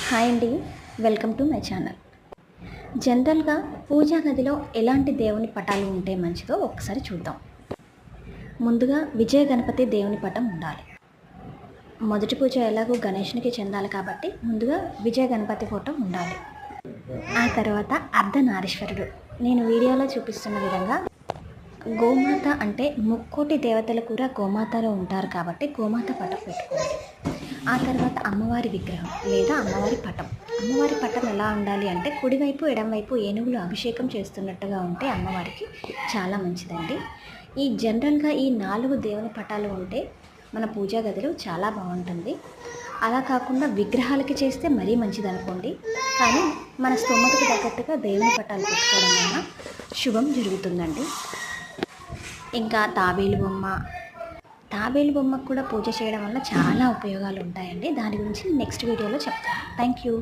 Hi అండి, welcome to my channel. జనరల్గా పూజా గదిలో ఎలాంటి దేవుని పటాలు ఉంటే మంచిదో ఒకసారి చూద్దాం. ముందుగా విజయ గణపతి దేవుని పటం ఉండాలి. మొదటి పూజ ఎలాగో గణేష్నికి చెందాలి కాబట్టి ముందుగా విజయ గణపతి ఫోటో ఉండాలి. ఆ తర్వాత అర్ధనారీశ్వరుడు, నేను వీడియోలో చూపిస్తున్న విధంగా గోమాత అంటే ముక్కోటి దేవతలు కూడా గోమాతలో ఉంటారు కాబట్టి గోమాత పటం పెట్టుకోండి. ఆ తర్వాత అమ్మవారి విగ్రహం లేదా అమ్మవారి పటం. అమ్మవారి పటం ఎలా ఉండాలి అంటే కుడివైపు ఎడమవైపు ఏనుగులు అభిషేకం చేస్తున్నట్టుగా ఉంటే అమ్మవారికి చాలా మంచిదండి. ఈ జనరల్గా ఈ 4 దేవుని పటాలు ఉంటే మన పూజా గదిలో చాలా బాగుంటుంది. అలా కాకుండా విగ్రహాలకి చేస్తే మరీ మంచిది అనుకోండి. కానీ మన స్తోమతకు తగ్గట్టుగా దేవుని పటాలు పెట్టుకోవడం వల్ల శుభం జరుగుతుందండి. ఇంకా తాబేలు బొమ్మకు కూడా పూజ చేయడం వల్ల చాలా ఉపయోగాలు ఉంటాయండి. దాని గురించి నెక్స్ట్ వీడియోలో చెప్తాను. Thank you.